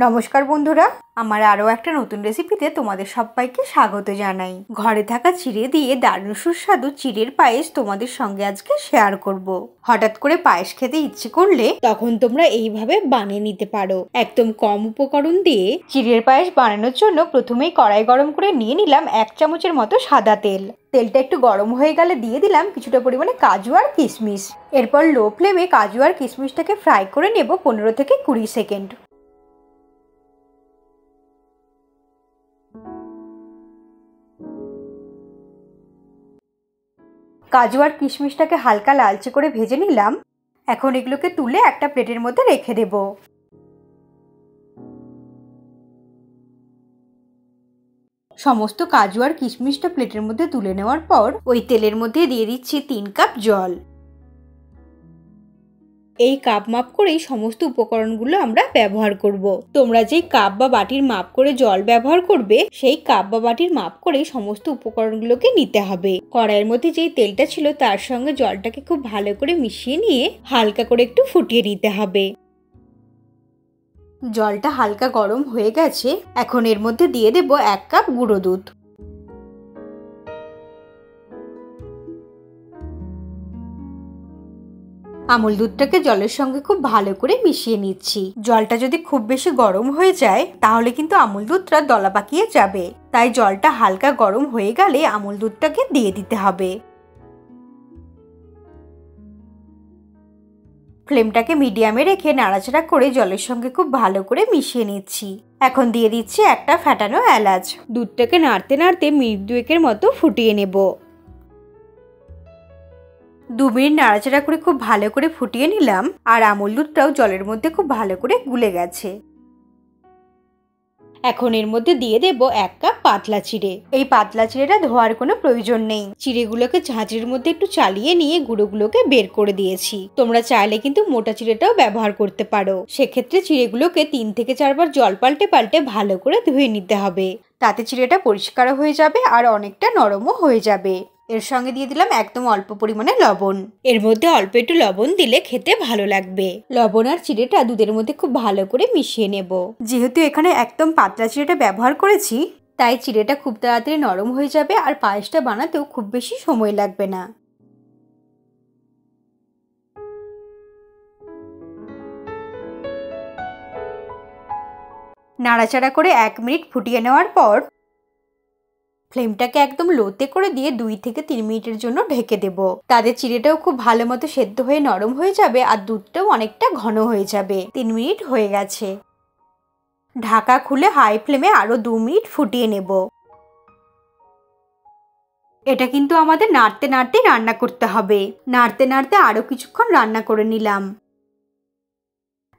নমস্কার বন্ধুরা, আমার আরও একটা নতুন রেসিপিতে তোমাদের সবাইকে স্বাগত জানাই। ঘরে থাকা চিড়ে দিয়ে দারুণ সুস্বাদু চিড়ের পায়েস তোমাদের সঙ্গে আজকে শেয়ার করব। হঠাৎ করে পায়েস খেতে ইচ্ছে করলে তখন তোমরা এইভাবে বানিয়ে নিতে পারো। একদম কম উপকরণ দিয়ে চিড়ের পায়েস বানানোর জন্য প্রথমেই কড়াই গরম করে নিয়ে নিলাম 1 চামচের মতো সাদা তেল। তেলটা একটু গরম হয়ে গেলে দিয়ে দিলাম কিছুটা পরিমাণে কাজু আর কিশমিশ। এরপর লো ফ্লেমে কাজু আর কিশমিশটাকে ফ্রাই করে নেব 15 থেকে 20 সেকেন্ড। কাজু আর কিশমিশটাকে হালকা লালচে করে ভেজে নিলাম। এখন এগুলোকে তুলে একটা প্লেটের মধ্যে রেখে দেব। সমস্ত কাজু আর কিশমিশটা প্লেটের মধ্যে তুলে নেওয়ার পর ওই তেলের মধ্যে দিয়ে দিচ্ছি 3 কাপ জল। এই কাপ মাপ করেই সমস্ত উপকরণগুলো আমরা ব্যবহার করব। তোমরা যেই কাপ বা বাটির মাপ করে জল ব্যবহার করবে সেই কাপ বা বাটির মাপ করেই সমস্ত উপকরণগুলোকে নিতে হবে। কড়াইয়ের মধ্যে যেই তেলটা ছিল তার সঙ্গে জলটাকে খুব ভালো করে মিশিয়ে নিয়ে হালকা করে একটু ফুটিয়ে নিতে হবে। জলটা হালকা গরম হয়ে গেছে, এখন এর মধ্যে দিয়ে দেব 1 কাপ গুঁড়ো দুধ। আমুল দুধটাকে জলের সঙ্গে খুব ভালো করে মিশিয়ে নিচ্ছি। জলটা যদি খুব বেশি গরম হয়ে যায় তাহলে কিন্তু আমুল দুধটা দলা পাকিয়ে যাবে, তাই জলটা হালকা গরম হয়ে গেলে আমুল দুধটাকে দিয়ে দিতে হবে। ফ্লেমটাকে মিডিয়ামে রেখে নাড়াচাড়া করে জলের সঙ্গে খুব ভালো করে মিশিয়ে নিচ্ছি। এখন দিয়ে দিচ্ছি একটা ফ্যাটানো এলাচ। দুধটাকে নাড়তে নাড়তে মিনিট 2 মতো ফুটিয়ে নেব। 2 মিনিট নাড়াচাড়া করে খুব ভালো করে ফুটিয়ে নিলাম আর আমুল দুধটাও জলের মধ্যে খুব ভালো করে গুলে গেছে। এখন এর মধ্যে দিয়ে দেব 1 কাপ পাতলা চিড়ে। এই পাতলা চিড়েটা ধোয়ার কোনো প্রয়োজন নেই। চিড়েগুলোকে ঝাঁঝরির মধ্যে একটু চালিয়ে নিয়ে গুঁড়োগুলোকে বের করে দিয়েছি। তোমরা চাইলে কিন্তু মোটা চিড়েটাও ব্যবহার করতে পারো। সেক্ষেত্রে চিড়েগুলোকে 3 থেকে 4 বার জল পাল্টে পাল্টে ভালো করে ধুয়ে নিতে হবে। তাতে চিড়েটা পরিষ্কার হয়ে যাবে আর অনেকটা নরমও হয়ে যাবে। এর সঙ্গে দিয়ে দিলাম একদম অল্প পরিমাণে লবণ। এর মধ্যে অল্প একটু লবণ দিলে খেতে ভালো লাগবে। লবণ আর চিড়েটা দুধের মধ্যে খুব ভালো করে মিশিয়ে নেব। যেহেতু এখানে একদম পাতলা চিড়েটা ব্যবহার করেছি তাই চিড়েটা খুব তাড়াতাড়ি নরম হয়ে যাবে আর পায়েসটা বানাতেও খুব বেশি সময় লাগবে না। নাড়াচাড়া করে 1 মিনিট ফুটিয়ে নেওয়ার পর ফ্লেমটাকে একদম লোতে করে দিয়ে 2 থেকে 3 মিনিটের জন্য ঢেকে দেব। তাদের চিড়েটাও খুব ভালো মতো সেদ্ধ হয়ে নরম হয়ে যাবে আর দুধটাও অনেকটা ঘন হয়ে যাবে। 3 মিনিট হয়ে গেছে। ঢাকা খুলে হাই ফ্লেমে আরো 2 মিনিট ফুটিয়ে নেব। এটা কিন্তু আমাদের নাড়তে নাড়তে রান্না করতে হবে। নাড়তে নাড়তে আরো কিছুক্ষণ রান্না করে নিলাম।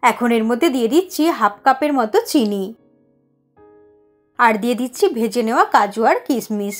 এখন এর মধ্যে দিয়ে দিচ্ছি 1/2 কাপের মতো চিনি আর দিয়ে দিচ্ছি ভেজে নেওয়া কাজু আর কিশমিশ।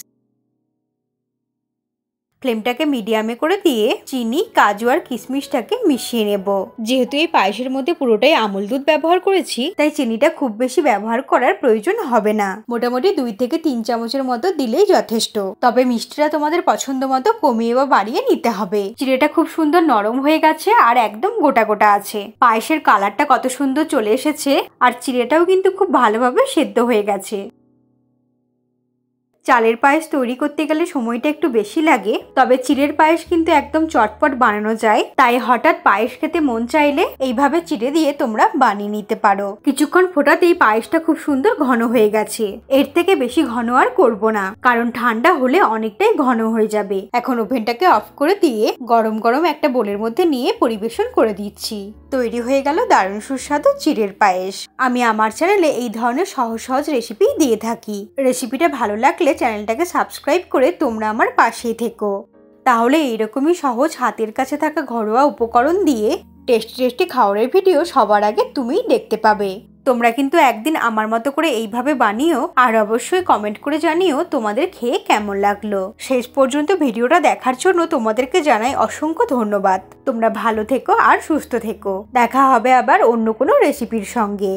ফ্লেমটাকে মিডিয়ামে করে দিয়ে চিনি, কাজু আর কিশমিশটাকে মিশিয়ে নেব। যেহেতু এই পায়েসের মধ্যে পুরোটাই আমুল দুধ ব্যবহার করেছি তাই চিনিটা খুব বেশি ব্যবহার করার প্রয়োজন হবে না। মোটামুটি 2 থেকে 3 চামচের মতো দিলেই যথেষ্ট। তবে মিষ্টিটা তোমাদের পছন্দ মতো কমিয়ে বা বাড়িয়ে নিতে হবে। চিড়েটা খুব সুন্দর নরম হয়ে গেছে আর একদম গোটা গোটা আছে। পায়েসের কালারটা কত সুন্দর চলে এসেছে আর চিড়েটাও কিন্তু খুব ভালোভাবে সেদ্ধ হয়ে গেছে। চালের পায়েস তৈরি করতে গেলে সময়টা একটু বেশি লাগে, তবে চিড়ের পায়েস কিন্তু একদম চটপট বানানো যায়। তাই হঠাৎ পায়েস খেতে মন চাইলে এইভাবে চিড়ে দিয়ে তোমরা বানিয়ে নিতে পারো। কিছুক্ষণ ফোটাতেই পায়েসটা খুব সুন্দর ঘন হয়ে গেছে। এর থেকে বেশি ঘন আর করব না, কারণ ঠান্ডা হলে অনেকটাই ঘন হয়ে যাবে। এখন ওভেনটাকে অফ করে দিয়ে গরম গরম একটা বোলের মধ্যে নিয়ে পরিবেশন করে দিচ্ছি। তৈরি হয়ে গেল দারুণ সুস্বাদু চিড়ের পায়েস। আমি আমার চ্যানেলে এই ধরনের সহজ সহজ রেসিপি দিয়ে থাকি। রেসিপিটা ভালো লাগলে চ্যানেলটাকে সাবস্ক্রাইব করে তোমরা আমার পাশেই থেকো। তাহলে এইরকমই সহজ হাতের কাছে থাকা ঘরোয়া উপকরণ দিয়ে টেস্টি টেস্টি খাবারের ভিডিও সবার আগে তুমিই দেখতে পাবে। তোমরা কিন্তু একদিন আমার মতো করে এইভাবে বানিও আর অবশ্যই কমেন্ট করে জানিও তোমাদের খেয়ে কেমন লাগলো। শেষ পর্যন্ত ভিডিওটা দেখার জন্য তোমাদেরকে জানাই অসংখ্য ধন্যবাদ। তোমরা ভালো থেকো আর সুস্থ থেকো। দেখা হবে আবার অন্য কোনো রেসিপির সঙ্গে।